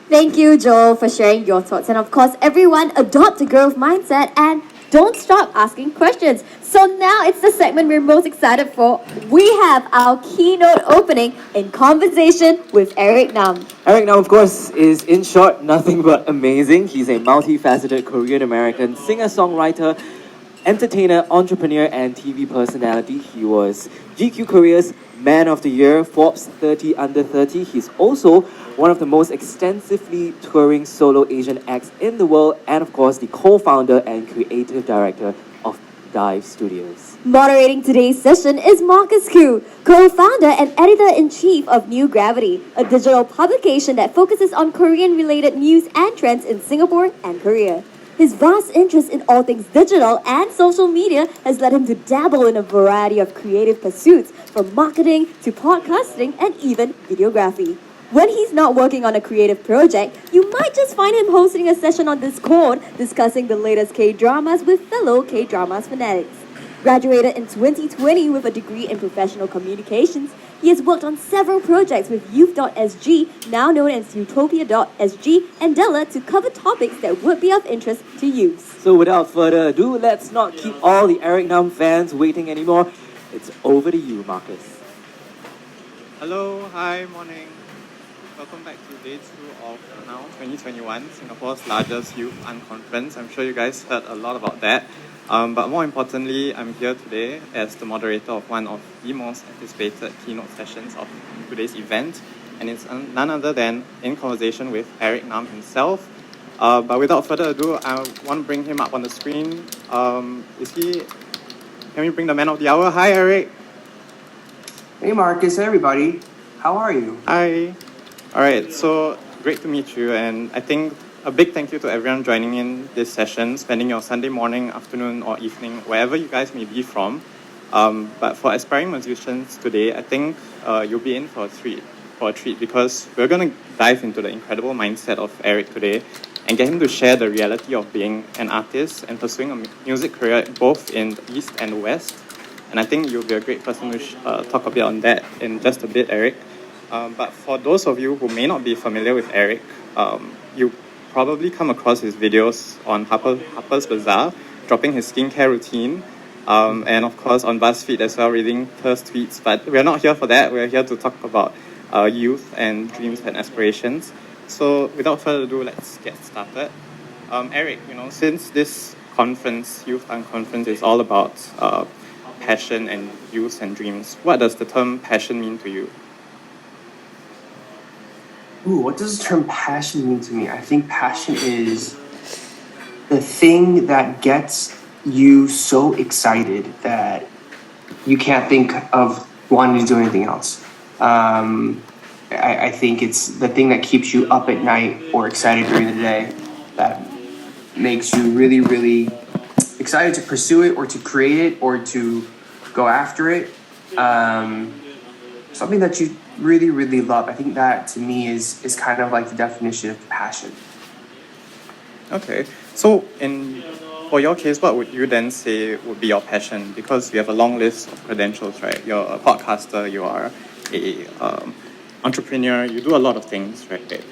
Thank you, Joel, for sharing your thoughts. And of course, everyone, adopt a growth mindset and don't stop asking questions. So now it's the segment we're most excited for. We have our keynote opening in conversation with Eric Nam. Eric Nam, of course, is in short nothing but amazing. He's a multifaceted Korean American singer-songwriter, entertainer, entrepreneur, and TV personality. He was GQ Korea's Man of the Year, Forbes 30 Under 30. He's also one of the most extensively touring solo Asian acts in the world, and of course, the co-founder and creative director of Dive Studios. Moderating today's session is Marcus Koo, co-founder and editor-in-chief of New Gravity, a digital publication that focuses on Korean-related news and trends in Singapore and Korea. His vast interest in all things digital and social media has led him to dabble in a variety of creative pursuits, from marketing to podcasting and even videography. When he's not working on a creative project, you might just find him hosting a session on Discord discussing the latest K-dramas with fellow K-dramas fanatics. Graduated in 2020 with a degree in professional communications, he has worked on several projects with youth.sg, now known as utopia.sg, and Della to cover topics that would be of interest to youth. So without further ado, let's not keep all the Eric Nam fans waiting anymore. It's over to you, Marcus. Hello, hi, morning. Welcome back to day 2 of now 2021, Singapore's largest Youth Unconference. I'm sure you guys heard a lot about that. But more importantly, I'm here today as the moderator of one of the most anticipated keynote sessions of today's event. And it's none other than In Conversation with Eric Nam himself. But without further ado, I want to bring him up on the screen. Can we bring the man of the hour? Hi, Eric. Hey Marcus, hey everybody. How are you? Hi. All right, so great to meet you, and I think a big thank you to everyone joining in this session, spending your Sunday morning, afternoon, or evening, wherever you guys may be from. But for aspiring musicians today, I think you'll be in for a treat, because we're going to dive into the incredible mindset of Eric today and get him to share the reality of being an artist and pursuing a music career both in the East and the West. And I think you'll be a great person to talk a bit on that in just a bit, Eric. But for those of you who may not be familiar with Eric, you probably come across his videos on Harper's Bazaar, dropping his skincare routine, and of course on BuzzFeed as well, reading Thirst tweets. But we're not here for that. We're here to talk about youth and dreams and aspirations. So without further ado, let's get started. Eric, since this conference, Youth Unconference, is all about passion and youth and dreams, what does the term passion mean to you? Ooh, what does the term passion mean to me? I think passion is the thing that gets you so excited that you can't think of wanting to do anything else. I think it's the thing that keeps you up at night or excited during the day, that makes you really, really excited to pursue it or to create it or to go after it. Something that you really, really love. I think that to me is kind of like the definition of passion. Okay, so for your case, what would you then say would be your passion? Because you have a long list of credentials, right? You're a podcaster, you are a entrepreneur, you do a lot of things, right?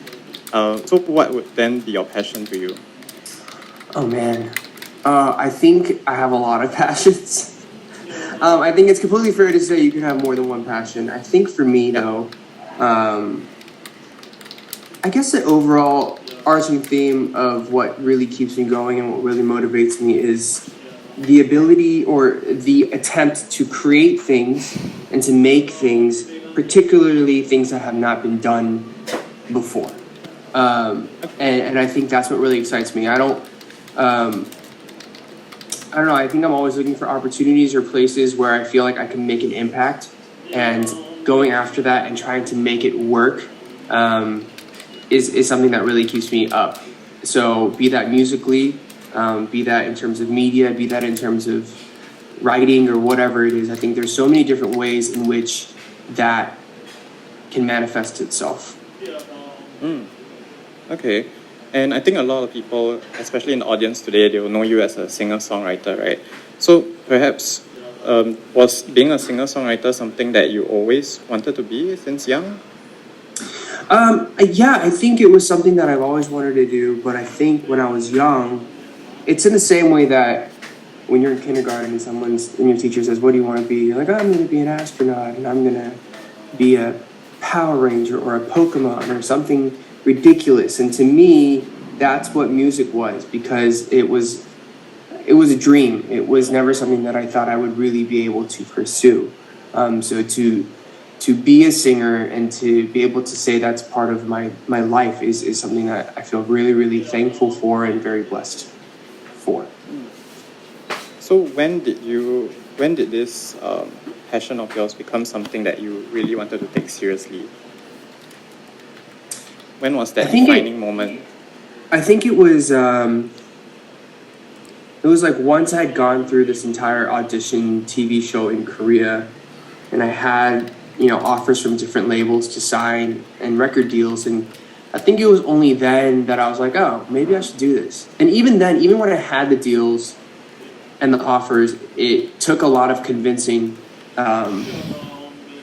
So what would then be your passion to you? Oh man, I think I have a lot of passions. I think it's completely fair to say you can have more than one passion. I think for me, though, I guess the overall arching theme of what really keeps me going and what really motivates me is the ability or the attempt to create things and to make things, particularly things that have not been done before. And I think that's what really excites me. I don't know, I think I'm always looking for opportunities or places where I feel like I can make an impact, and going after that and trying to make it work is something that really keeps me up. So be that musically, be that in terms of media, be that in terms of writing or whatever it is. I think there's so many different ways in which that can manifest itself. Okay. And I think a lot of people, especially in the audience today, they will know you as a singer-songwriter, right? So perhaps was being a singer-songwriter something that you always wanted to be since young? Yeah, I think it was something that I've always wanted to do, but I think when I was young, it's in the same way that when you're in kindergarten and your teacher says, "What do you want to be?" You're like, "Oh, I'm going to be an astronaut, and I'm going to be a Power Ranger or a Pokemon or something ridiculous." And to me, that's what music was, because it was a dream. It was never something that I thought I would really be able to pursue. So to be a singer and to be able to say that's part of my life is something that I feel really, really thankful for and very blessed for. So when did this passion of yours become something that you really wanted to take seriously? When was that defining moment? I think it was like once I'd gone through this entire audition TV show in Korea, and I had, offers from different labels to sign and record deals, and I think it was only then that I was like, oh, maybe I should do this. And even then, even when I had the deals and the offers, it took a lot of convincing,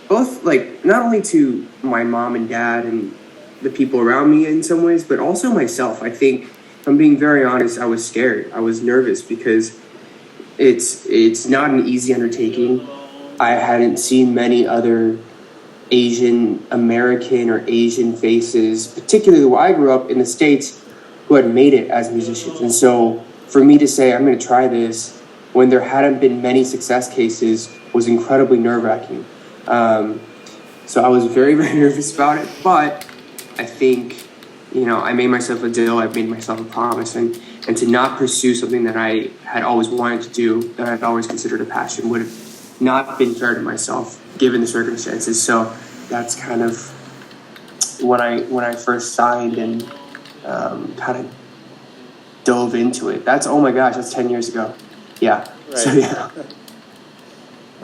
both like not only to my mom and dad and the people around me in some ways, but also myself. I think, if I'm being very honest, I was scared. I was nervous because it's not an easy undertaking. I hadn't seen many other Asian American or Asian faces, particularly where I grew up in the States, who had made it as musicians. And so for me to say, I'm going to try this when there hadn't been many success cases was incredibly nerve-wracking. So I was very, very nervous about it, but I think, I made myself a deal, I made myself a promise, and to not pursue something that I had always wanted to do, that I'd always considered a passion, would have not been fair to myself, given the circumstances. So that's kind of when I first signed and kind of dove into it. Oh my gosh, that's 10 years ago. Yeah. Right. So yeah.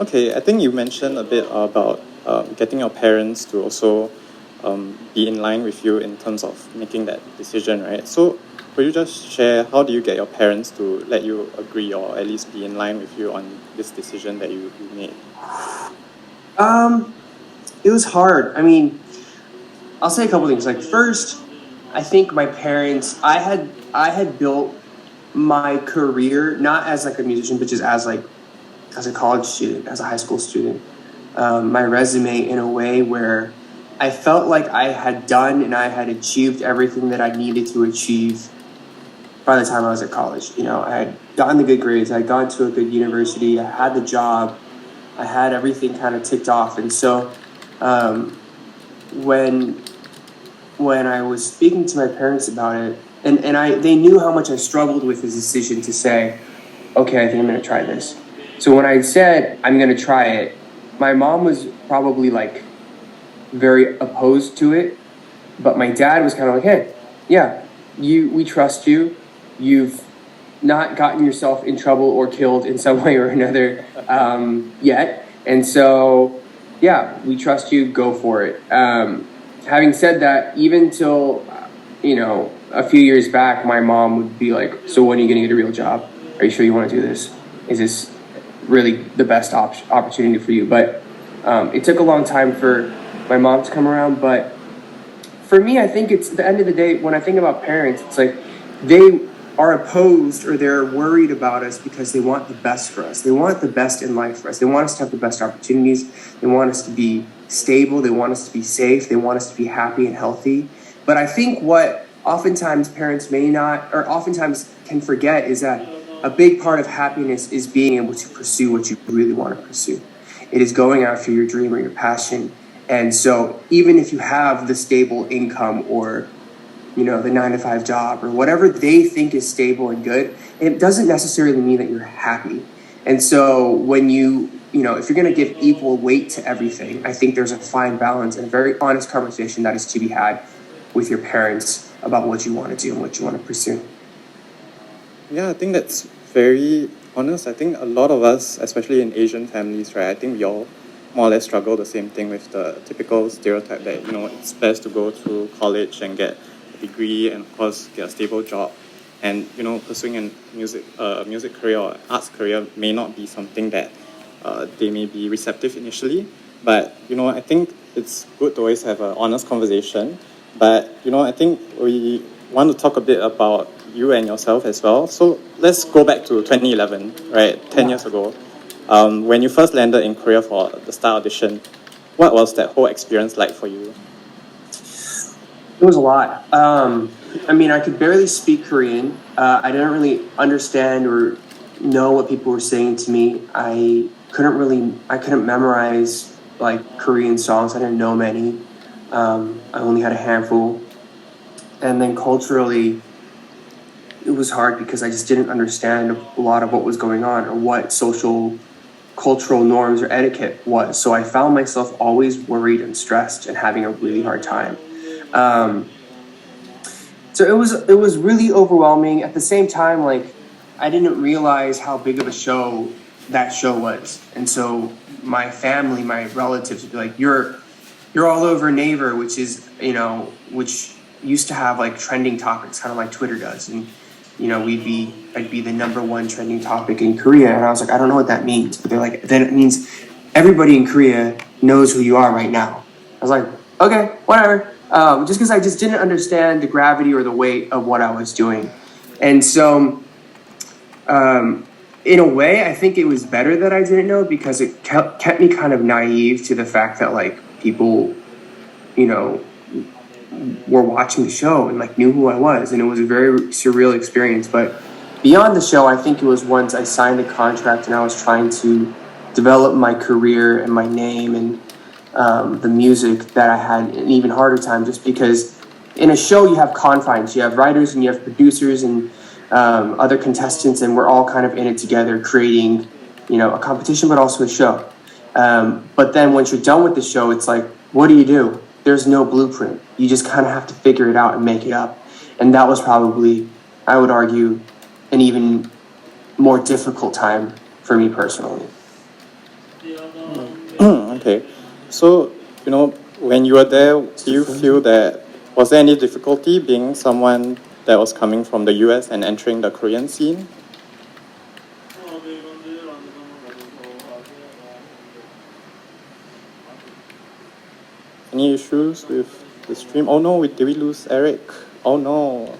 Okay, I think you mentioned a bit about getting your parents to also be in line with you in terms of making that decision, right? So could you just share, how do you get your parents to let you agree or at least be in line with you on this decision that you made? It was hard. I mean, I'll say a couple things. Like, first, I think my parents, I had built my career not as like a musician, but just as a college student, as a high school student. My resume in a way where I felt like I had done and I had achieved everything that I needed to achieve by the time I was at college. I had gotten the good grades, I had gone to a good university, I had the job, I had everything kind of ticked off. And so when I was speaking to my parents about it, and they knew how much I struggled with this decision to say, okay, I think I'm going to try this. So when I said I'm going to try it, my mom was probably like very opposed to it, but my dad was kind of like, hey, yeah, we trust you. You've not gotten yourself in trouble or killed in some way or another yet. And so, yeah, we trust you, go for it. Having said that, even till, a few years back, my mom would be like, so when are you going to get a real job? Are you sure you want to do this? Is this really the best opportunity for you? But it took a long time for my mom to come around. But for me, I think it's, at the end of the day, when I think about parents, it's like they are opposed or they're worried about us because they want the best for us. They want the best in life for us. They want us to have the best opportunities. They want us to be stable. They want us to be safe. They want us to be happy and healthy. But I think what oftentimes parents may not, or oftentimes can forget, is that a big part of happiness is being able to pursue what you really want to pursue. It is going after your dream or your passion. And so even if you have the stable income or the 9-to-5 job or whatever they think is stable and good, it doesn't necessarily mean that you're happy. And so when if you're going to give equal weight to everything, I think there's a fine balance and a very honest conversation that is to be had with your parents about what you want to do and what you want to pursue. Yeah, I think that's very honest. I think a lot of us, especially in Asian families, right, I think we all more or less struggle the same thing with the typical stereotype that, it's best to go through college and get degree and of course get a stable job, and pursuing a music career or arts career may not be something that they may be receptive initially, but I think it's good to always have an honest conversation But I think we want to talk a bit about you and yourself as well. So let's go back to 2011, right? 10 years ago, when you first landed in Korea for the Star audition. What was that whole experience like for you? It was a lot. I mean, I could barely speak Korean. I didn't really understand or know what people were saying to me. I couldn't memorize like Korean songs. I didn't know many. I only had a handful. And then culturally, it was hard because I just didn't understand a lot of what was going on or what social cultural norms or etiquette was. So I found myself always worried and stressed and having a really hard time. So it was really overwhelming. At the same time, like I didn't realize how big of a show that show was, and so my family, my relatives would be like, "You're all over Naver," which is which used to have like trending topics, kind of like Twitter does, and I'd be the number one trending topic in Korea, and I was like, I don't know what that means, but they're like, then it means everybody in Korea knows who you are right now. I was like, okay, whatever. Just because I just didn't understand the gravity or the weight of what I was doing. And so, in a way, I think it was better that I didn't know because it kept me kind of naive to the fact that like people, were watching the show and like knew who I was. And it was a very surreal experience. But beyond the show, I think it was once I signed the contract and I was trying to develop my career and my name and the music that I had an even harder time, just because in a show you have confines, you have writers and you have producers and other contestants, and we're all kind of in it together creating a competition but also a show. But then once you're done with the show, it's like, what do? There's no blueprint. You just kind of have to figure it out and make it up. And that was probably, I would argue, an even more difficult time for me personally. Okay. So, when you were there, do you feel that, was there any difficulty being someone that was coming from the US and entering the Korean scene? Any issues with the stream? Oh no, did we lose Eric? Oh no.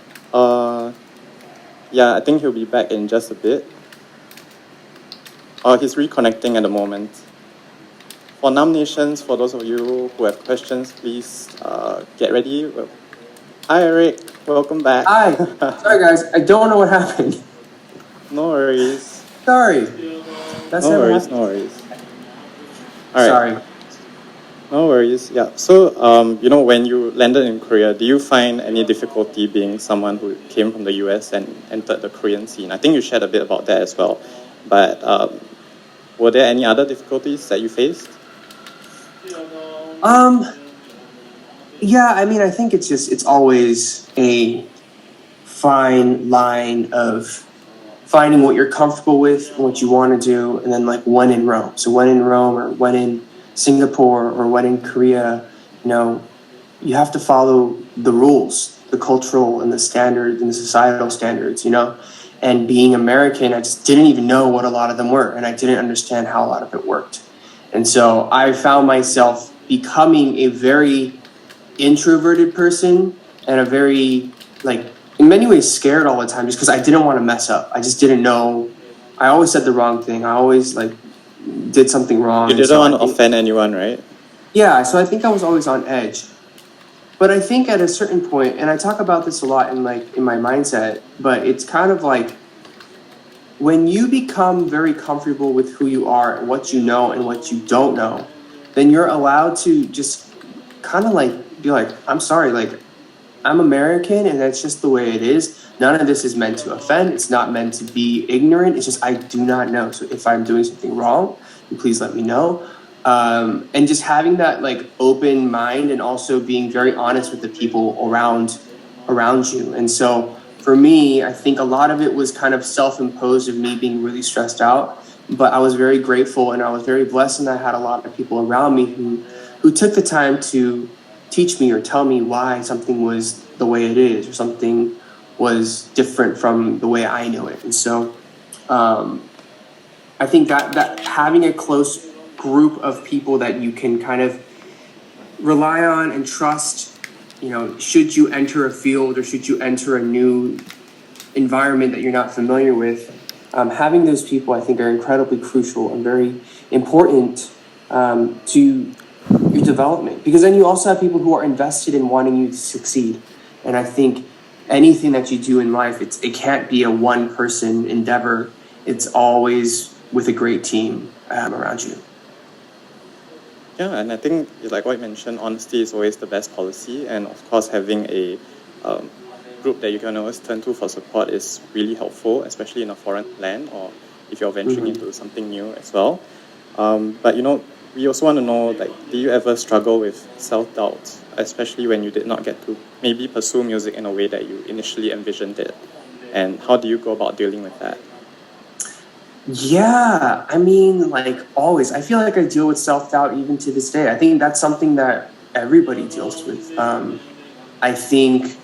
Yeah, I think he'll be back in just a bit. He's reconnecting at the moment. For nominations, for those of you who have questions, please get ready. Hi Eric, welcome back. Hi. Sorry guys, I don't know what happened. No worries. Sorry. That's No never worries, happened. no worries. All right. Sorry. No worries. Yeah. So, when you landed in Korea, do you find any difficulty being someone who came from the US and entered the Korean scene? I think you shared a bit about that as well. But were there any other difficulties that you faced? Yeah, I mean, I think it's always a fine line of finding what you're comfortable with and what you want to do, and then like when in Rome. So when in Rome or when in Singapore or when in Korea, you have to follow the rules, the cultural and the standards and the societal standards, And being American, I just didn't even know what a lot of them were, and I didn't understand how a lot of it worked. And so I found myself becoming a very introverted person and a very, like, in many ways scared all the time just because I didn't want to mess up. I just didn't know. I always said the wrong thing. I always, did something wrong. You didn't want to offend anyone, right? Yeah, so I think I was always on edge. But I think at a certain point, and I talk about this a lot in my mindset, but it's kind of like when you become very comfortable with who you are and what you know and what you don't know, then you're allowed to just kind of be like, I'm sorry, I'm American and that's just the way it is. None of this is meant to offend. It's not meant to be ignorant. It's just I do not know. So if I'm doing something wrong, please let me know. And just having that open mind and also being very honest with the people around you. And so for me, I think a lot of it was kind of self-imposed of me being really stressed out. But I was very grateful and I was very blessed, and I had a lot of people around me who took the time to teach me or tell me why something was the way it is or something was different from the way I knew it. And so I think that having a close group of people that you can kind of rely on and trust should you enter a field or should you enter a new environment that you're not familiar with, having those people, I think, are incredibly crucial and very important to your development. Because then you also have people who are invested in wanting you to succeed. And I think anything that you do in life, it can't be a one-person endeavor. It's always with a great team around you. Yeah, and I think, like what you mentioned, honesty is always the best policy. And of course, having a group that you can always turn to for support is really helpful, especially in a foreign land or if you're venturing into something new as well. But we also want to know, like, do you ever struggle with self-doubt, especially when you did not get to maybe pursue music in a way that you initially envisioned it? And how do you go about dealing with that? Yeah, I mean, like always, I feel like I deal with self-doubt even to this day. I think that's something that everybody deals with. I think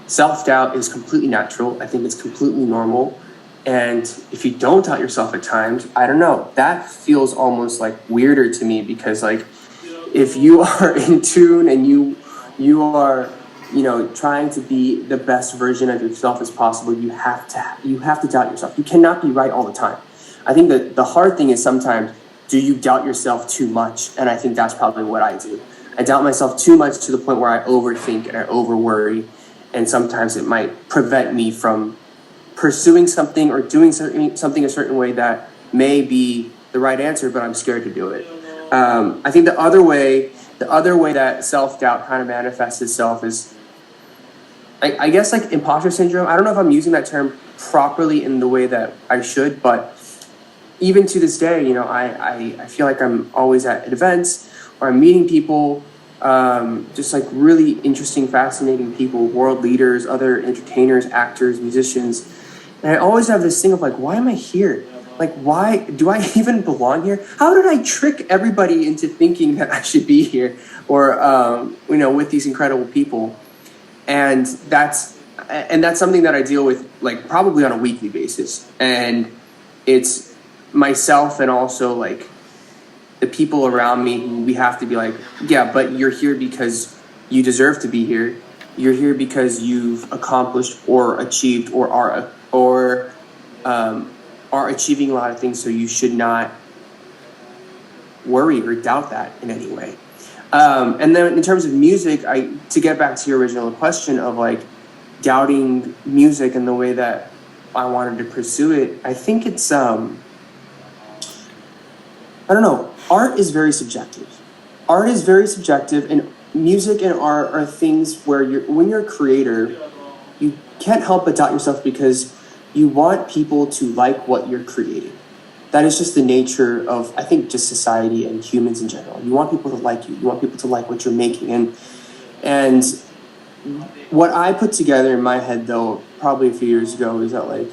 self-doubt is completely natural. I think it's completely normal. And if you don't doubt yourself at times, I don't know, that feels almost like weirder to me because like if you are in tune and you are trying to be the best version of yourself as possible, you have to doubt yourself. You cannot be right all the time. I think that the hard thing is sometimes, do you doubt yourself too much? And I think that's probably what I do. I doubt myself too much to the point where I overthink and I overworry. And sometimes it might prevent me from pursuing something or doing something a certain way that may be the right answer, but I'm scared to do it. I think the other way that self-doubt kind of manifests itself is, I guess, like imposter syndrome. I don't know if I'm using that term properly in the way that I should, but even to this day, I feel like I'm always at events or I'm meeting people, just like really interesting, fascinating people, world leaders, other entertainers, actors, musicians. And I always have this thing of like, why am I here? Like, why do I even belong here? How did I trick everybody into thinking that I should be here or, with these incredible people? And that's something that I deal with like probably on a weekly basis. And it's myself and also like the people around me who we have to be like, yeah, but you're here because you deserve to be here. You're here because you've accomplished or achieved or are achieving a lot of things, so you should not worry or doubt that in any way. And then in terms of music, to get back to your original question of like doubting music and the way that I wanted to pursue it, I think it's I don't know. Art is very subjective. Art is very subjective, and music and art are things where when you're a creator, you can't help but doubt yourself because you want people to like what you're creating. That is just the nature of, I think, just society and humans in general. You want people to like you. You want people to like what you're making. And what I put together in my head, though, probably a few years ago, is that like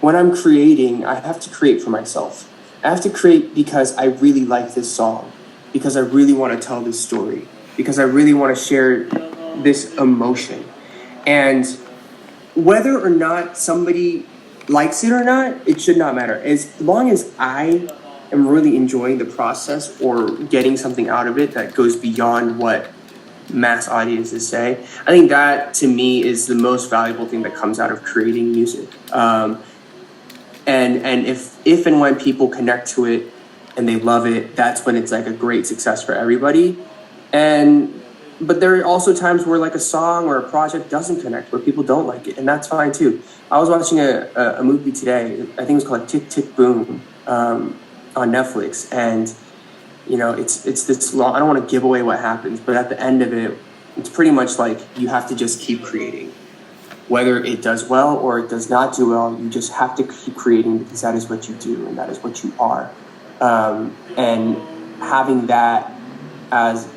when I'm creating, I have to create for myself. I have to create because I really like this song, because I really want to tell this story, because I really want to share this emotion. And whether or not somebody likes it or not, it should not matter. As long as I am really enjoying the process or getting something out of it that goes beyond what mass audiences say, I think that to me is the most valuable thing that comes out of creating music. And if and when people connect to it and they love it, that's when it's like a great success for everybody. But there are also times where like a song or a project doesn't connect, where people don't like it, and that's fine too. I was watching a movie today, I think it was called Tick, Tick, Boom, on Netflix, and it's this long, I don't want to give away what happens, but at the end of it, it's pretty much like you have to just keep creating. Whether it does well or it does not do well, you just have to keep creating because that is what you do and that is what you are. And having that as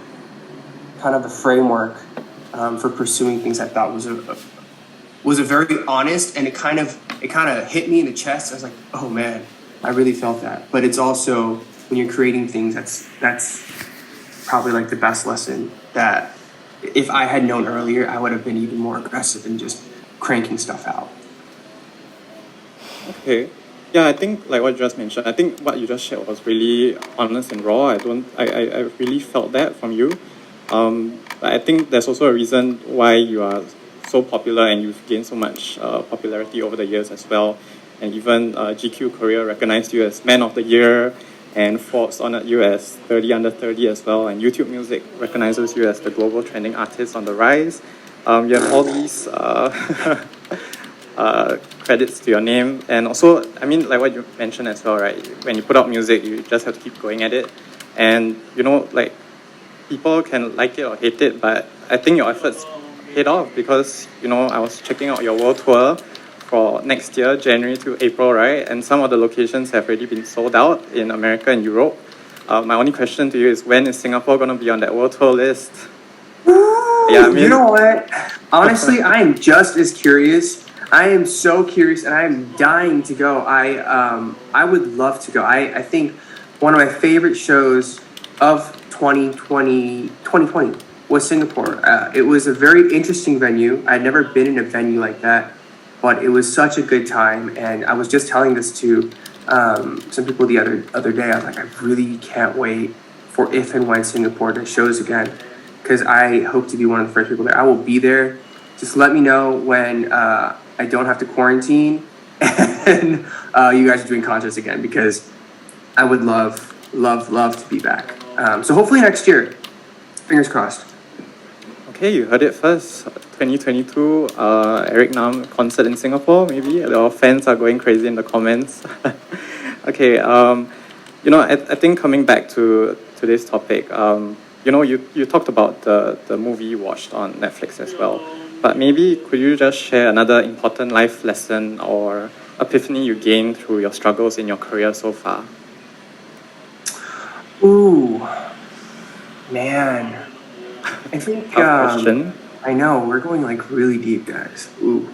kind of the framework for pursuing things, I thought was a very honest, and it kind of hit me in the chest. I was like, oh man, I really felt that. But it's also when you're creating things, that's probably like the best lesson that if I had known earlier, I would have been even more aggressive and just cranking stuff out. Okay. Yeah, I think like what you just mentioned, I think what you just shared was really honest and raw. I really felt that from you. But I think there's also a reason why you are so popular and you've gained so much popularity over the years as well. And even GQ Korea recognized you as Man of the Year, and Forbes honored you as 30 under 30 as well. And YouTube Music recognizes you as the global trending artist on the rise. You have all these credits to your name. And also, I mean, like what you mentioned as well, right? When you put out music, you just have to keep going at it. And, you know, like, people can like it or hate it, but I think your efforts paid off because, you know, I was checking out your world tour for next year, January to April, right? And some of the locations have already been sold out in America and Europe. My only question to you is, when is Singapore going to be on that world tour list? Yeah, I mean, you know what? Honestly, I am just as curious. I am so curious, and I am dying to go. I would love to go. I think one of my favorite shows of 2020 was Singapore. It was a very interesting venue. I'd never been in a venue like that, but it was such a good time. And I was just telling this to some people the other day. I was like, I really can't wait for if and when Singapore does shows again, because I hope to be one of the first people there. I will be there. Just let me know when I don't have to quarantine and you guys are doing concerts again, because I would love to be back. So hopefully next year. Fingers crossed. Okay, you heard it first. 2022, Eric Nam concert in Singapore, maybe. Your fans are going crazy in the comments. Okay, you know, I think coming back to today's topic, you know, you talked about the movie you watched on Netflix as well. But maybe could you just share another important life lesson or epiphany you gained through your struggles in your career so far? Ooh, man. I think question. I know we're going like really deep, guys. Ooh.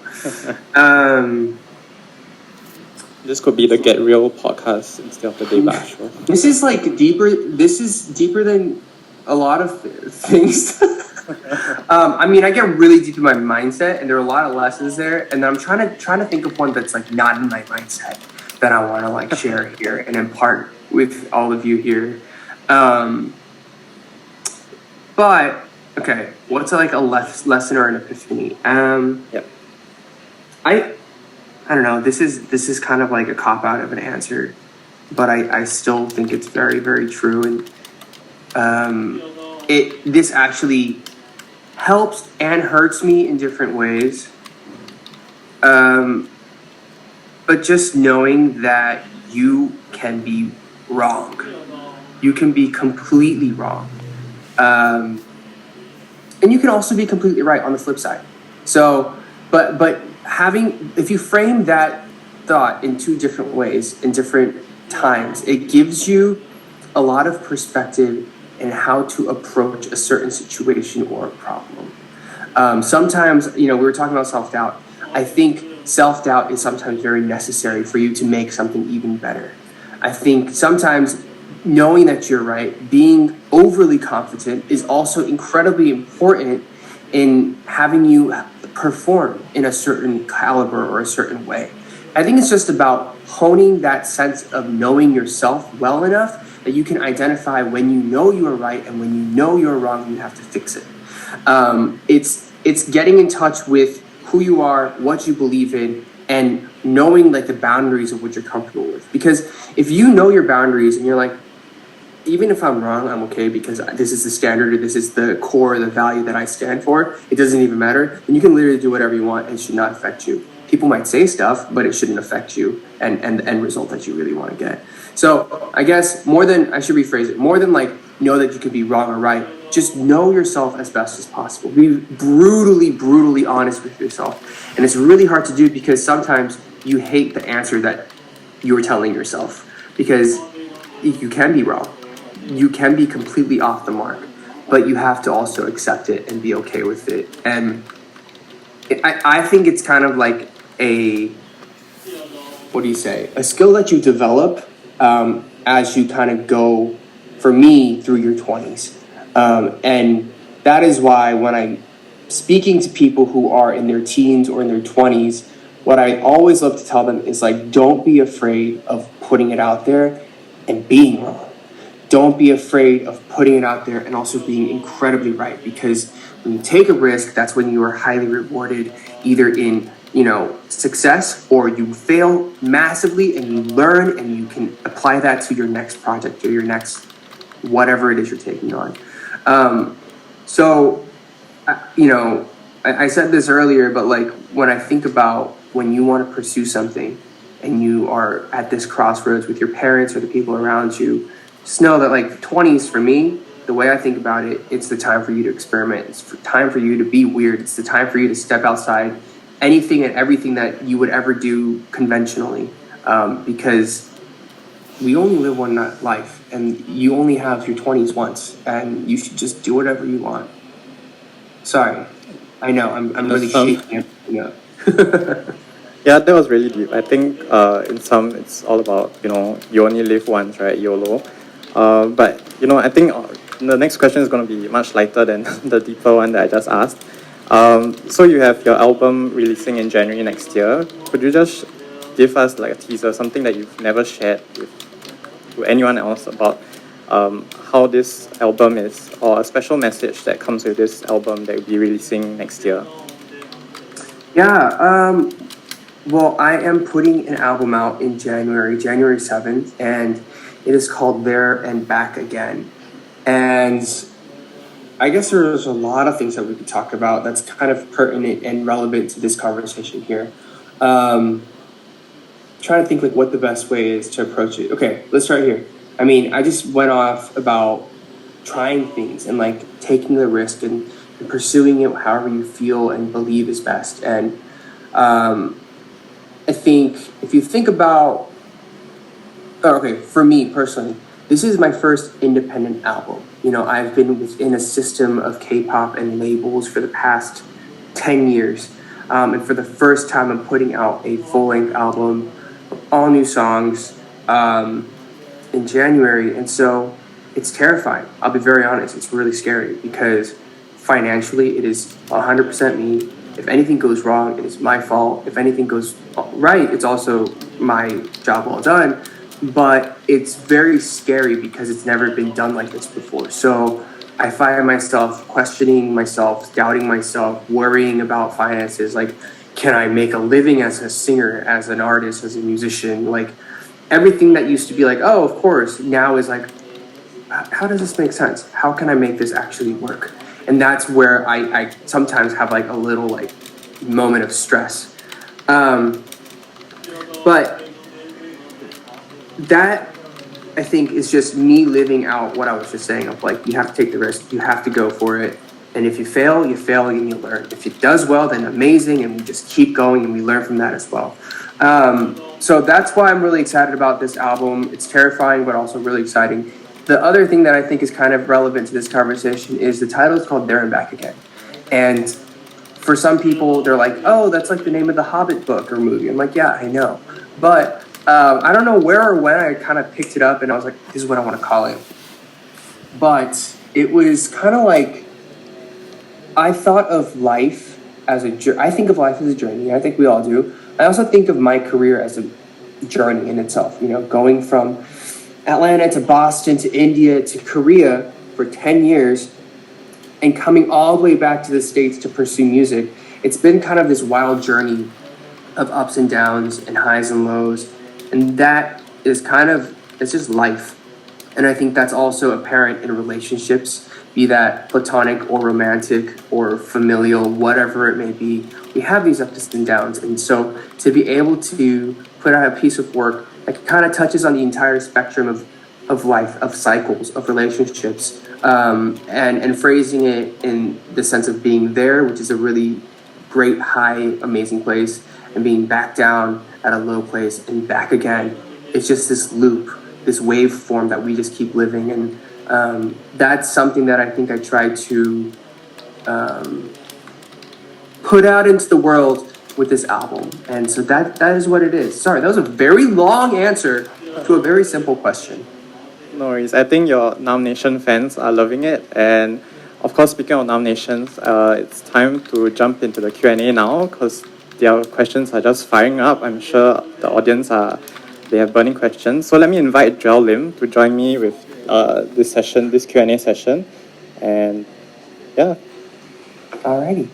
This could be the Get Real podcast instead of the Debate show. This is like deeper. This is deeper than a lot of things. I mean, I get really deep in my mindset, and there are a lot of lessons there. And then I'm trying to think of one that's like not in my mindset that I want to like share here and impart with all of you here. But okay, what's like a lesson or an epiphany? Yep. I don't know. This is kind of like a cop out of an answer, but I still think it's very, very true. And this actually helps and hurts me in different ways. But just knowing that you can be wrong, you can be completely wrong. And you can also be completely right on the flip side. So, but if you frame that thought in two different ways, in different times, it gives you a lot of perspective in how to approach a certain situation or a problem. Sometimes, you know, we were talking about self-doubt. I think self-doubt is sometimes very necessary for you to make something even better. I think sometimes knowing that you're right, being overly confident is also incredibly important in having you perform in a certain caliber or a certain way. I think it's just about honing that sense of knowing yourself well enough that you can identify when you know you are right and when you know you're wrong and you have to fix it. It's getting in touch with who you are, what you believe in, and knowing like the boundaries of what you're comfortable with. Because if you know your boundaries and you're like, even if I'm wrong, I'm okay because this is the standard or this is the core, the value that I stand for, it doesn't even matter. And you can literally do whatever you want and it should not affect you. People might say stuff, but it shouldn't affect you and the end result that you really want to get. So I guess I should rephrase it, more than like know that you could be wrong or right, just know yourself as best as possible. Be brutally honest with yourself. And it's really hard to do because sometimes you hate the answer that you're telling yourself because you can be wrong. You can be completely off the mark, but you have to also accept it and be okay with it. And I think it's kind of like a skill that you develop as you kind of go, for me, through your 20s. And that is why when I'm speaking to people who are in their teens or in their 20s, what I always love to tell them is like, don't be afraid of putting it out there and being wrong. don't be afraid of putting it out there and also being incredibly right, because when you take a risk, that's when you are highly rewarded, either in success, or you fail massively and you learn and you can apply that to your next project or your next whatever it is you're taking on. I said this earlier, but like when I think about when you want to pursue something and you are at this crossroads with your parents or the people around you, just know that like 20s for me, the way I think about it, it's the time for you to experiment. It's time for you to be weird. It's the time for you to step outside anything and everything that you would ever do conventionally, because we only live one life and you only have your 20s once, and you should just do whatever you want. Sorry, I know I'm really shaking everything up. Yeah, that was really deep. I think in some it's all about, you only live once, right? YOLO. But, I think the next question is going to be much lighter than the deeper one that I just asked. So you have your album releasing in January next year. Could you just give us like a teaser, something that you've never shared to anyone else about how this album is, or a special message that comes with this album that you'll be releasing next year? Yeah, well, I am putting an album out in January 7th, and it is called There and Back Again. And I guess there's a lot of things that we could talk about that's kind of pertinent and relevant to this conversation here. Trying to think like what the best way is to approach it. Okay, let's start here. I mean, I just went off about trying things and like taking the risk and pursuing it however you feel and believe is best. And I think if you think about, for me personally, this is my first independent album. I've been within a system of K-pop and labels for the past 10 years. And for the first time, I'm putting out a full-length album of all new songs in January. And so it's terrifying. I'll be very honest. It's really scary because financially, it is 100% me. If anything goes wrong, it is my fault. If anything goes right, it's also my job well done. But it's very scary because it's never been done like this before. So I find myself questioning myself, doubting myself, worrying about finances. Like, can I make a living as a singer, as an artist, as a musician? Like, everything that used to be like, oh, of course, now is like, how does this make sense? How can I make this actually work? And that's where I sometimes have like a little like moment of stress. But that, I think, is just me living out what I was just saying of like, you have to take the risk, you have to go for it. And if you fail and you learn. If it does well, then amazing, and we just keep going and we learn from that as well. So that's why I'm really excited about this album. It's terrifying, but also really exciting. The other thing that I think is kind of relevant to this conversation is the title is called There and Back Again. And for some people, they're like, oh, that's like the name of the Hobbit book or movie. I'm like, yeah, I know. But I don't know where or when I kind of picked it up and I was like, this is what I want to call it. But it was kind of like, I thought of life as I think of life as a journey. I think we all do. I also think of my career as a journey in itself, going from Atlanta to Boston to India to Korea for 10 years and coming all the way back to the States to pursue music. It's been kind of this wild journey of ups and downs and highs and lows. And that is it's just life. And I think that's also apparent in relationships, be that platonic or romantic or familial, whatever it may be. We have these ups and downs. And so to be able to put out a piece of work that kind of touches on the entire spectrum of life, of cycles, of relationships, and phrasing it in the sense of being there, which is a really great, high, amazing place, and being back down at a low place and back again. It's just this loop, this wave form that we just keep living. And that's something that I think I try to put out into the world with this album. And so that is what it is. Sorry, that was a very long answer to a very simple question. No worries. I think your nomination fans are loving it. And of course, speaking of nominations, it's time to jump into the Q&A now because their questions are just firing up. I'm sure the audience they have burning questions. So let me invite Joel Lim to join me with this session, this Q&A session. And yeah. Alrighty.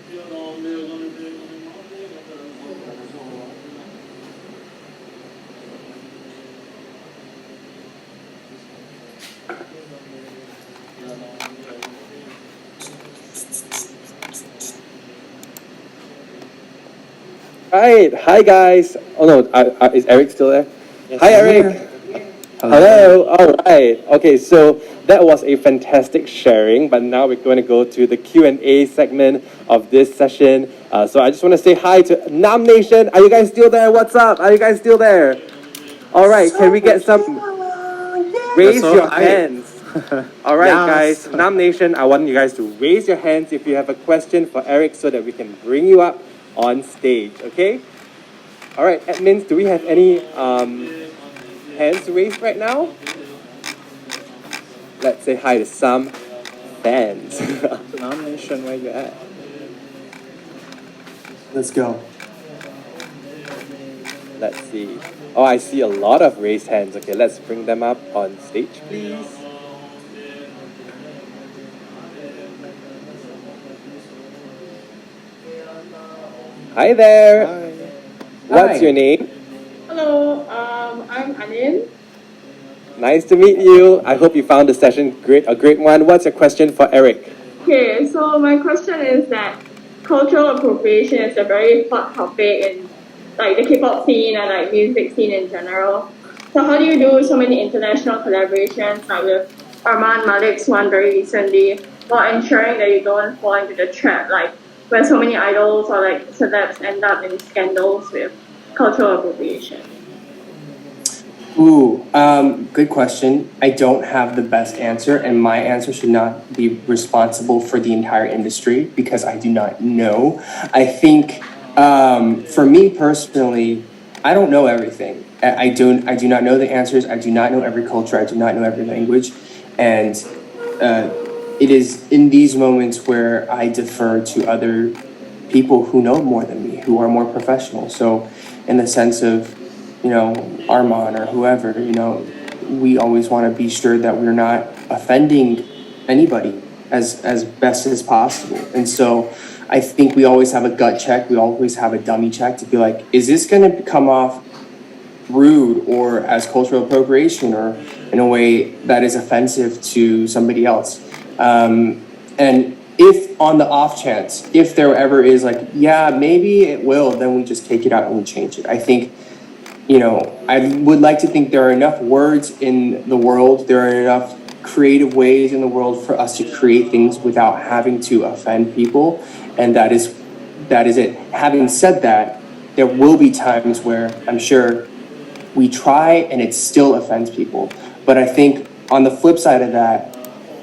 Right. Hi, guys. Oh no, is Eric still there? Yes. Hi, Eric. Hello. All right. Okay, so that was a fantastic sharing, but now we're going to go to the Q&A segment of this session. So I just want to say hi to Nam Nation. Are you guys still there? What's up? Are you guys still there? All right. Can we get some? Raise so your hyped. hands. All right, Yes. guys. Nam Nation, I want you guys to raise your hands if you have a question for Eric so that we can bring you up on stage, okay? All right, admins, do we have any hands raised right now? Let's say hi to some fans. Nomination, where you at? Let's go. Let's see. Oh, I see a lot of raised hands. Okay, let's bring them up on stage, please. Hi there. Hi. What's Hi. your name? Hello, I'm Anin. Nice to meet you. I hope you found the session a great one. What's your question for Eric? Okay, so my question is that cultural appropriation is a very hot topic in like the K-pop scene and like music scene in general. So how do you do so many international collaborations like with Arman Malik's one very recently while ensuring that you don't fall into the trap like where so many idols or like celebs end up in scandals with cultural appropriation? Ooh, good question. I don't have the best answer, and my answer should not be responsible for the entire industry because I do not know. I think, for me personally, I don't know everything. I do not know the answers. I do not know every culture. I do not know every language, and it is in these moments where I defer to other people who know more than me, who are more professional. So, in the sense of, Armand or whoever, we always want to be sure that we're not offending anybody as best as possible. And so I think we always have a gut check. We always have a dummy check to be like, is this going to come off rude or as cultural appropriation or in a way that is offensive to somebody else? And if on the off chance, if there ever is like, yeah, maybe it will, then we just take it out and we change it. I think, I would like to think there are enough words in the world, there are enough creative ways in the world for us to create things without having to offend people. And that is it. Having said that, there will be times where I'm sure we try and it still offends people. But I think on the flip side of that,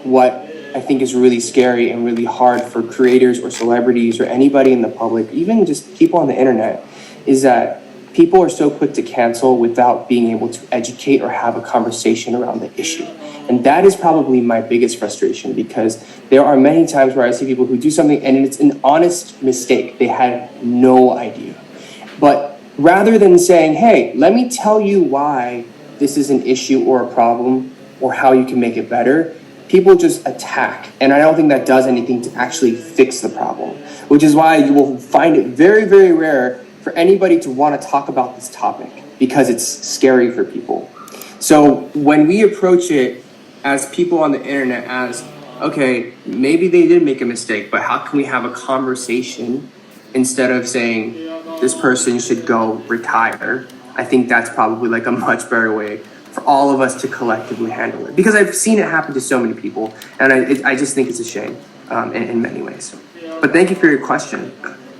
what I think is really scary and really hard for creators or celebrities or anybody in the public, even just people on the internet, is that people are so quick to cancel without being able to educate or have a conversation around the issue. And that is probably my biggest frustration because there are many times where I see people who do something and it's an honest mistake. They had no idea. But rather than saying, hey, let me tell you why this is an issue or a problem or how you can make it better, people just attack. And I don't think that does anything to actually fix the problem, which is why you will find it very, very rare for anybody to want to talk about this topic because it's scary for people. So when we approach it as people on the internet as, okay, maybe they did make a mistake, but how can we have a conversation instead of saying this person should go retire? I think that's probably like a much better way for all of us to collectively handle it because I've seen it happen to so many people and I just think it's a shame in many ways. But thank you for your question.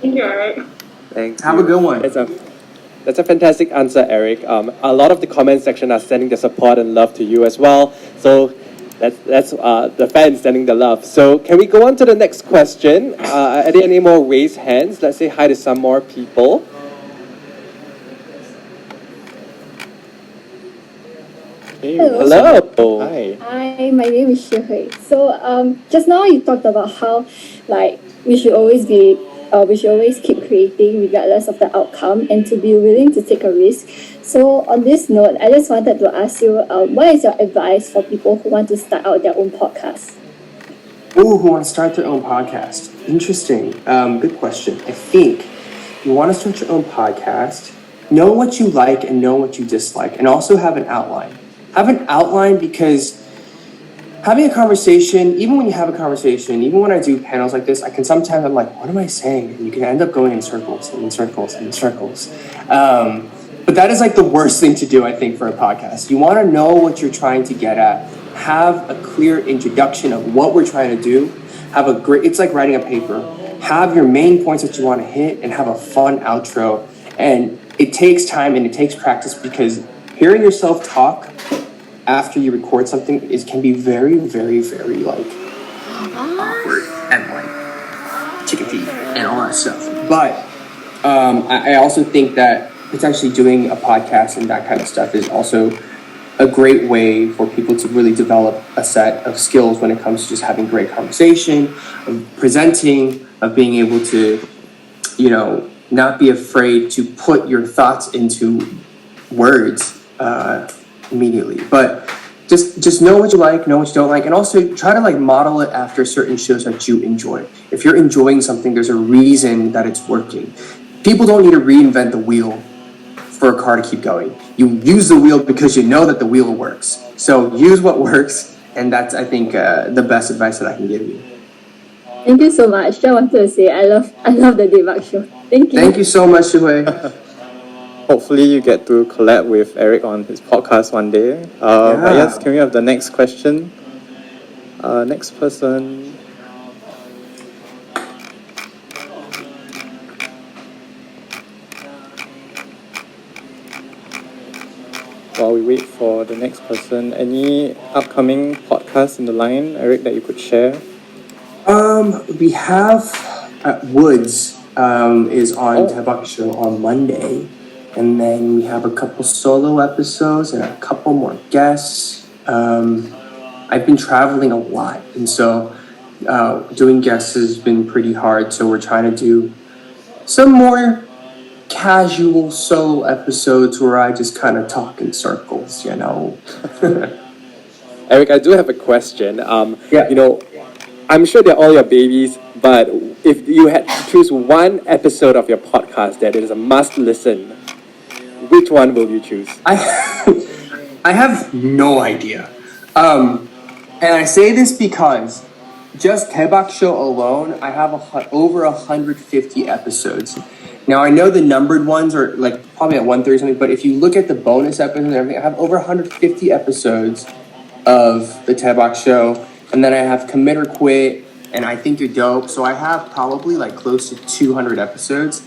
Thank you, Eric. Thanks. Have a good one. That's a fantastic answer, Eric. A lot of the comment section are sending their support and love to you as well. So that's the fans sending the love. So can we go on to the next question? Are there any more raised hands? Let's say hi to some more people. Hey, Hello. Hi. Hi, my name is Shihui. So just now you talked about how like we should always be we should always keep creating regardless of the outcome and to be willing to take a risk. So on this note, I just wanted to ask you, what is your advice for people who want to start out their own podcast? Ooh, who want to start their own podcast? Interesting. Good question. I think you want to start your own podcast, know what you like and know what you dislike, and also have an outline. Have an outline because having a conversation, even when you have a conversation, even when I do panels like this, I'm like, what am I saying? And you can end up going in circles and in circles and in circles. But that is like the worst thing to do, I think, for a podcast. You want to know what you're trying to get at. Have a clear introduction of what we're trying to do. It's like writing a paper. Have your main points that you want to hit and have a fun outro. And it takes time and it takes practice because hearing yourself talk after you record something can be very, very, very like awkward and like chicken feet and all that stuff. But I also think that potentially doing a podcast and that kind of stuff is also a great way for people to really develop a set of skills when it comes to just having great conversation, of presenting, of being able to, not be afraid to put your thoughts into words immediately. But just know what you like, know what you don't like, and also try to like model it after certain shows that you enjoy. If you're enjoying something, there's a reason that it's working. People don't need to reinvent the wheel for a car to keep going. You use the wheel because you know that the wheel works. So use what works, and that's, I think, the best advice that I can give you. Thank you so much. I wanted to say I love the debug show. Thank you. Thank you so much, Shuhei. Hopefully you get to collab with Eric on his podcast one day. But yes, can we have the next question? Next person. While we wait for the next person, any upcoming podcasts in the line, Eric, that you could share? We have Woods is on Tebak Show on Monday. And then we have a couple solo episodes and a couple more guests. I've been traveling a lot, and so doing guests has been pretty hard. So we're trying to do some more casual solo episodes where I just kind of talk in circles, Eric, I do have a question. Yeah. I'm sure they're all your babies, but if you had to choose one episode of your podcast that is a must listen, which one will you choose? I have no idea. And I say this because just Tebak Show alone, I have over 150 episodes. Now, I know the numbered ones are like probably at 130 something, but if you look at the bonus episodes and everything, I have over 150 episodes of the Tebak Show. And then I have Commit or Quit, and I Think You're Dope. So I have probably like close to 200 episodes.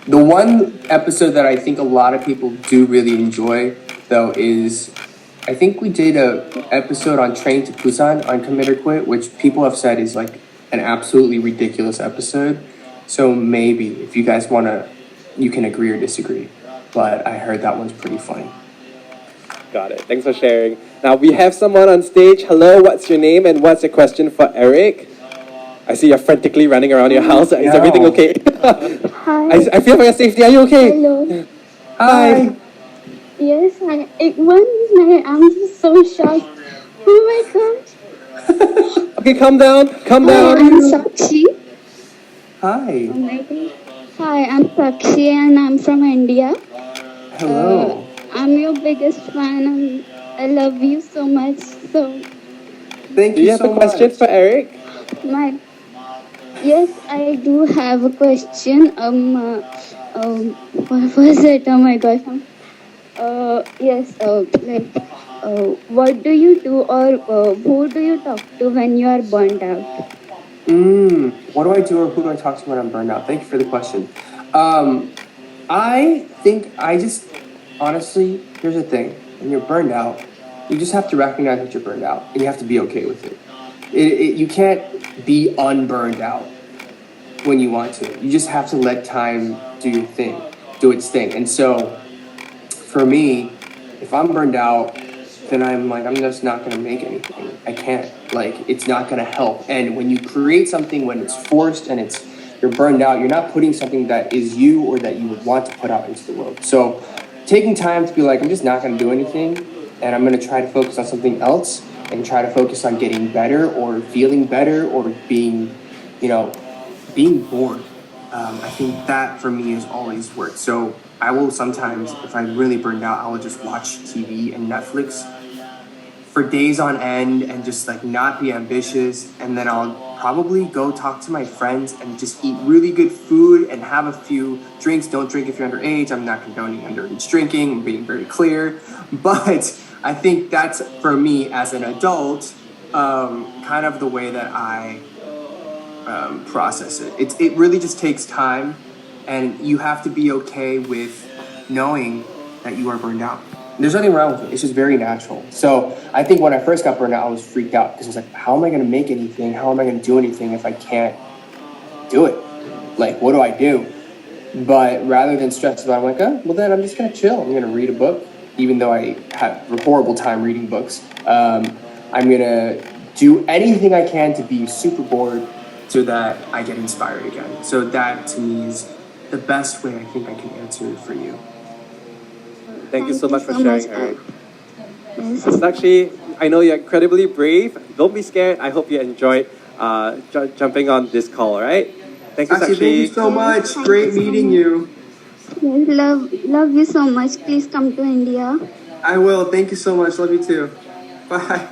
The one episode that I think a lot of people do really enjoy, though, is I think we did an episode on Train to Busan on Commit or Quit, which people have said is like an absolutely ridiculous episode. So maybe if you guys want to, you can agree or disagree. But I heard that one's pretty funny. Got it. Thanks for sharing. Now we have someone on stage. Hello, what's your name and what's your question for Eric? I see you're frantically running around your house. Is everything okay? Hi. I feel for your safety. Are you okay? Hello. Hi. Yes, I'm just so shocked. Oh my god. Okay, calm down. Calm down. I'm Sakshi. Hi. Oh my god. Hi, I'm Sakshi and I'm from India. Hello. I'm your biggest fan. I love you so much. So. Thank you so much. Do you have a question for Eric? Yes, I do have a question. What was it? Oh my gosh. Yes. What do you do or who do you talk to when you are burned out? What do I do or who do I talk to when I'm burned out? Thank you for the question. I think honestly, here's the thing. When you're burned out, you just have to recognize that you're burned out and you have to be okay with it. You can't be unburned out when you want to. You just have to let time do its thing. And so for me, if I'm burned out, then I'm just not going to make anything. I can't. It's not going to help. And when you create something, when it's forced and it's you're burned out, you're not putting something that is you or that you would want to put out into the world. So taking time to be like, I'm just not going to do anything, and I'm going to try to focus on something else and try to focus on getting better or feeling better or being, being bored. I think that for me has always worked. So I will sometimes, if I'm really burned out, I will just watch TV and Netflix for days on end and just like not be ambitious. And then I'll probably go talk to my friends and just eat really good food and have a few drinks. Don't drink if you're underage. I'm not condoning underage drinking. I'm being very clear. But I think that's, for me as an adult, kind of the way that I process it. It really just takes time, and you have to be okay with knowing that you are burned out. There's nothing wrong with it. It's just very natural. So I think when I first got burned out, I was freaked out because I was like, how am I going to make anything? How am I going to do anything if I can't do it? Like, what do I do? But rather than stress about it, I'm like, oh, well then I'm just going to chill. I'm going to read a book, even though I have a horrible time reading books. I'm going to do anything I can to be super bored so that I get inspired again. So that to me is the best way I think I can answer for you. Thank you so much for sharing, Eric. Sakshi, I know you're incredibly brave. Don't be scared. I hope you enjoyed jumping on this call, all right? Thank you, Sakshi. Thank you so much. Great meeting you. Yes, love you so much. Please come to India. I will. Thank you so much. Love you too. Bye.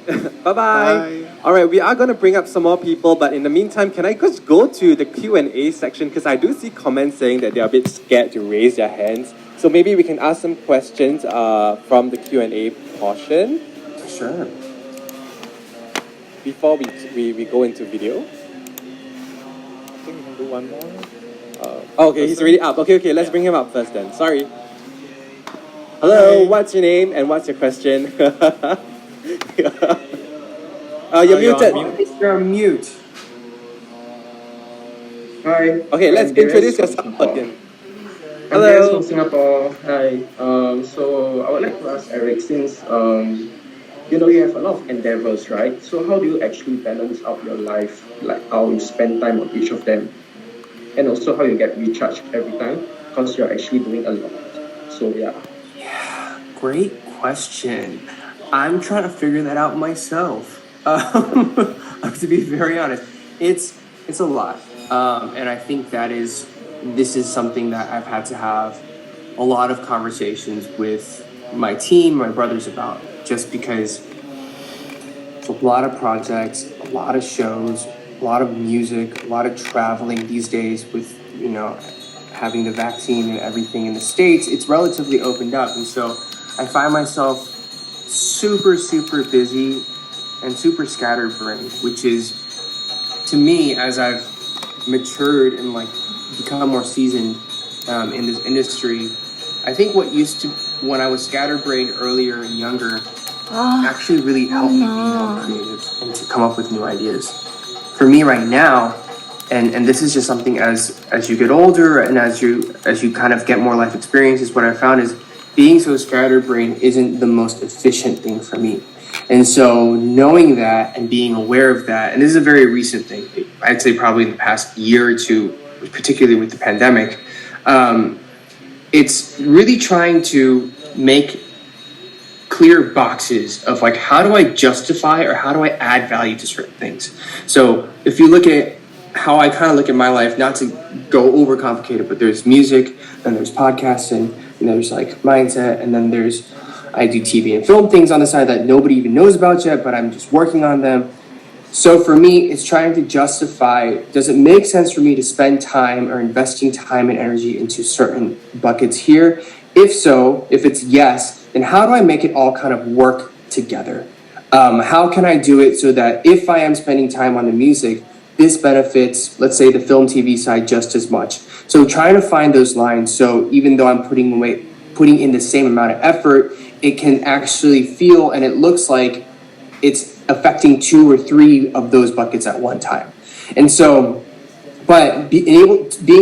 Bye-bye. Bye. All right, we are going to bring up some more people, but in the meantime, can I just go to the Q&A section? Because I do see comments saying that they're a bit scared to raise their hands. So maybe we can ask some questions from the Q&A portion. Sure. Before we go into video. I think we can do one more. Okay, he's already up. Okay, let's bring him up first then. Sorry. Hello, what's your name and what's your question? You're muted. You're on mute. Hi. Okay, let's introduce yourself again. I'm Des from Singapore. Hi. So I would like to ask Eric, since you have a lot of endeavors, right? So how do you actually balance out your life, like how you spend time on each of them, and also how you get recharged every time, because you're actually doing a lot. So yeah. Yeah, great question. I'm trying to figure that out myself. To be very honest, it's a lot, and I think this is something that I've had to have a lot of conversations with my team, my brothers about, just because it's a lot of projects, a lot of shows, a lot of music, a lot of traveling these days with, having the vaccine and everything in the States. It's relatively opened up, and so I find myself super, super busy and super scatterbrained, which is, to me, as I've matured and become more seasoned in this industry, I think what used to, when I was scatterbrained earlier and younger, actually really helped me be more creative and to come up with new ideas. For me right now, and this is just something as you get older and as you kind of get more life experiences, what I found is being so scatterbrained isn't the most efficient thing for me. And so knowing that and being aware of that, and this is a very recent thing, I'd say probably in the past year or two, particularly with the pandemic, it's really trying to make clear boxes of how do I justify or how do I add value to certain things. So if you look at how I kind of look at my life, not to go overcomplicated, but there's music, then there's podcasting, and there's mindset, and then I do TV and film things on the side that nobody even knows about yet, but I'm just working on them. So for me, it's trying to justify, does it make sense for me to spend time or investing time and energy into certain buckets here? If so, if it's yes, then how do I make it all kind of work together? How can I do it so that if I am spending time on the music, this benefits, let's say, the film TV side just as much? So trying to find those lines, so even though I'm putting in the same amount of effort, it can actually feel and it looks like it's affecting 2 or 3 of those buckets at one time. And so, but being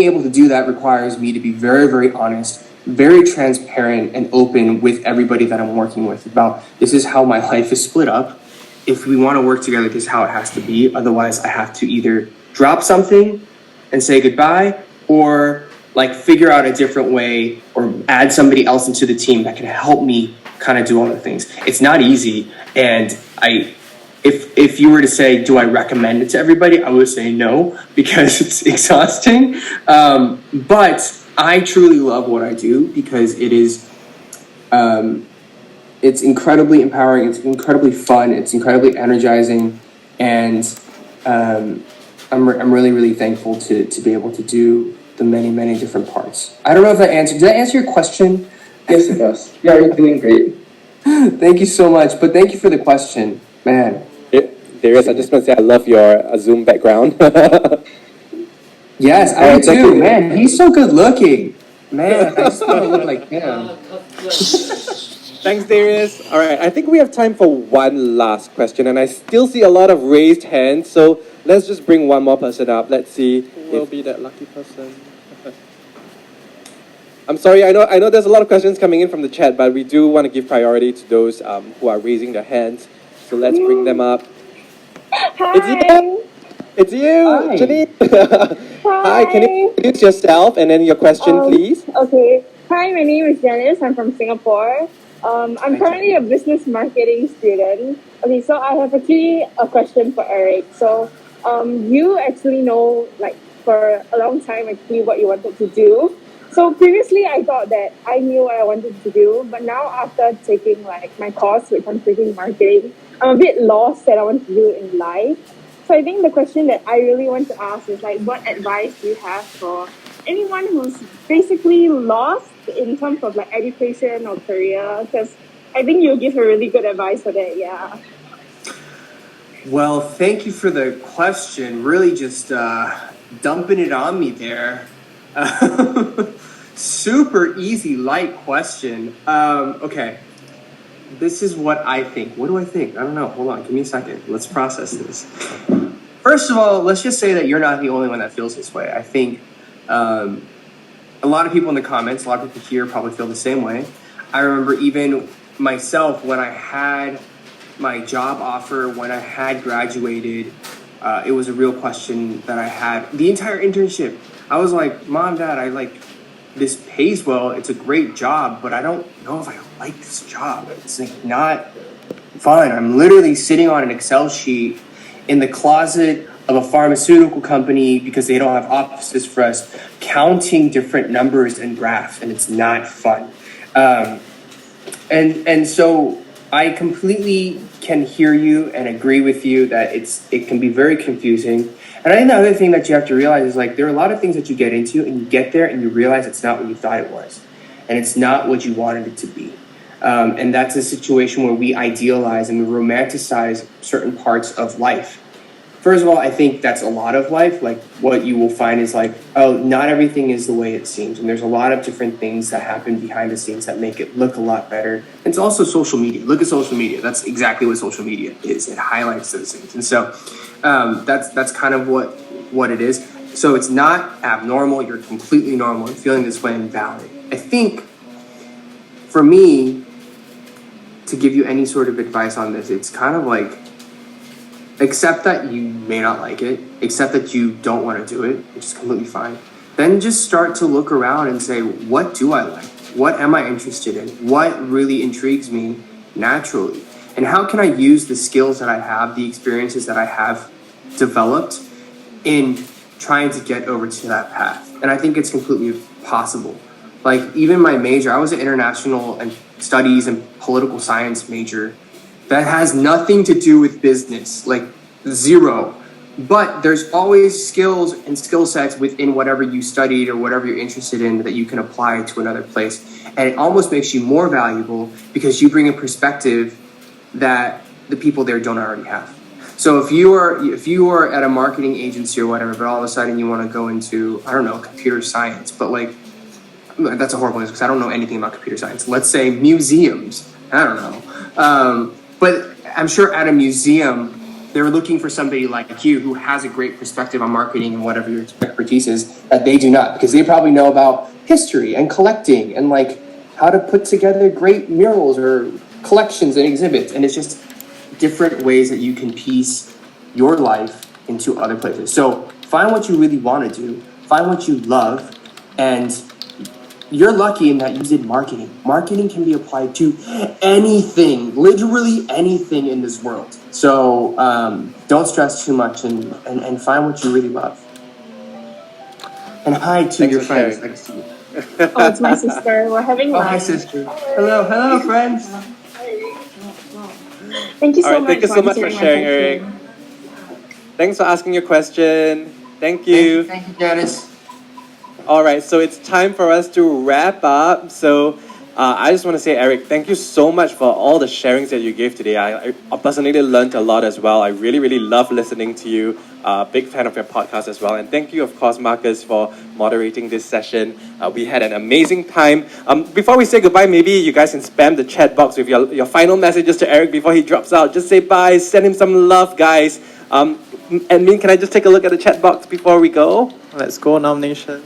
able to do that requires me to be very, very honest, very transparent and open with everybody that I'm working with about, this is how my life is split up. If we want to work together, this is how it has to be. Otherwise, I have to either drop something and say goodbye, or like figure out a different way or add somebody else into the team that can help me kind of do all the things. It's not easy. And if you were to say, do I recommend it to everybody? I would say no, because it's exhausting. But I truly love what I do because it is, it's incredibly empowering. It's incredibly fun. It's incredibly energizing. And I'm really, really thankful to be able to do the many, many different parts. I don't know if did I answer your question? Yes, it does. Yeah, you're doing great. Thank you so much, but thank you for the question, man. Darius, I just want to say I love your Zoom background. Yes, I do too, man. He's so good looking. Man, I just want to look like him. Thanks, Darius. All right, I think we have time for one last question, and I still see a lot of raised hands, so let's just bring one more person up. Let's see who will be that lucky person. I'm sorry, I know there's a lot of questions coming in from the chat, but we do want to give priority to those who are raising their hands. So let's bring them up. Hi. It's you, Hi. Janine. Hi, can you introduce yourself and then your question, please? Okay. Hi, my name is Janice. I'm from Singapore. I'm currently a business marketing student. Okay, so I have actually a question for Eric. So, you actually know, like, for a long time, actually, what you wanted to do. So previously, I thought that I knew what I wanted to do, but now after taking like my course, which I'm taking marketing, I'm a bit lost that I want to do in life. So I think the question that I really want to ask is like, what advice do you have for anyone who's basically lost in terms of like education or career? Because I think you'll give a really good advice for that. Yeah. Well, thank you for the question. Really just dumping it on me there. Super easy, light question. Okay. This is what I think. What do I think? I don't know. Hold on. Give me a second. Let's process this. First of all, let's just say that you're not the only one that feels this way. I think a lot of people in the comments, a lot of people here probably feel the same way. I remember even myself when I had my job offer, when I had graduated, it was a real question that I had. The entire internship, I was like, Mom, Dad, this pays well. It's a great job, but I don't know if I like this job. It's like not fun. I'm literally sitting on an Excel sheet in the closet of a pharmaceutical company because they don't have offices for us, counting different numbers and graphs, and it's not fun. And so I completely can hear you and agree with you that it can be very confusing. And I think the other thing that you have to realize is like there are a lot of things that you get into and you get there and you realize it's not what you thought it was. And it's not what you wanted it to be. And that's a situation where we idealize and we romanticize certain parts of life. First of all, I think that's a lot of life. Like what you will find is like, oh, not everything is the way it seems. And there's a lot of different things that happen behind the scenes that make it look a lot better. It's also social media. Look at social media. That's exactly what social media is. It highlights those things. And so that's kind of what it is. So it's not abnormal. You're completely normal and feeling this way and valid. I think for me, to give you any sort of advice on this, it's kind of like, accept that you may not like it, accept that you don't want to do it, which is completely fine. Then just start to look around and say, what do I like? What am I interested in? What really intrigues me naturally? And how can I use the skills that I have, the experiences that I have developed in trying to get over to that path? And I think it's completely possible. Like even my major, I was an international and studies and political science major. That has nothing to do with business, like zero. But there's always skills and skill sets within whatever you studied or whatever you're interested in that you can apply to another place. And it almost makes you more valuable because you bring a perspective that the people there don't already have. So if you are at a marketing agency or whatever, but all of a sudden you want to go into, I don't know, computer science, but like, that's a horrible answer because I don't know anything about computer science. Let's say museums. I don't know. But I'm sure at a museum, they're looking for somebody like you who has a great perspective on marketing and whatever your expertise is that they do not, because they probably know about history and collecting and like how to put together great murals or collections and exhibits. And it's just different ways that you can piece your life into other places. So find what you really want to do, find what you love, and you're lucky in that you did marketing. Marketing can be applied to anything, literally anything in this world. So don't stress too much and find what you really love. And hi to Thanks your for friends sharing. next to you. Oh, it's my sister. We're having Oh, lunch. hi, sister. Hello, friends. Thank you so All right, much. thank you so much for answering my sharing, question. Eric. Thanks for asking your question. Thank you. Thank you, Janice. All right, so it's time for us to wrap up. So I just want to say, Eric, thank you so much for all the sharings that you gave today. I personally learned a lot as well. I really, really love listening to you. Big fan of your podcast as well. And thank you, of course, Marcus, for moderating this session. We had an amazing time. Before we say goodbye, maybe you guys can spam the chat box with your final messages to Eric before he drops out. Just say bye, send him some love, guys. And Min, can I just take a look at the chat box before we go? Let's go, nomination.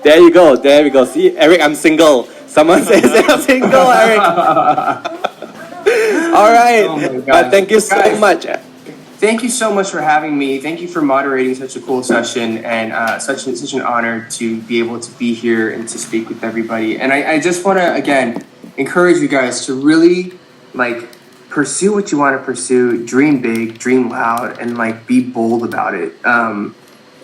There you go. There we go. See, Eric, I'm single. Someone says I'm single, Eric. All right. Oh my God. Thank you so Guys, much. Thank you so much for having me. Thank you for moderating such a cool session, and such an honor to be able to be here and to speak with everybody. And I just want to again encourage you guys to really pursue what you want to pursue, dream big, dream loud, and be bold about it.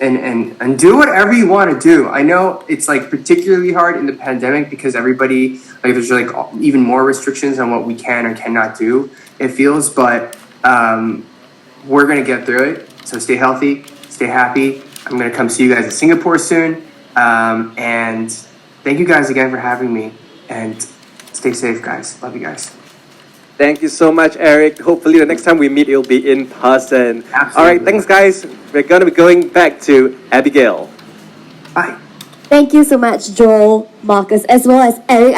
And do whatever you want to do. I know it's particularly hard in the pandemic because everybody there's even more restrictions on what we can or cannot do. It feels, but we're gonna get through it. So stay healthy, stay happy. I'm gonna come see you guys in Singapore soon. And thank you guys again for having me. And stay safe, guys. Love you guys. Thank you so much, Eric. Hopefully the next time we meet, it'll be in person. Absolutely. All right, thanks, guys. We're going to be going back to Abigail. Bye. Thank you so much, Joel, Marcus, as well as Eric.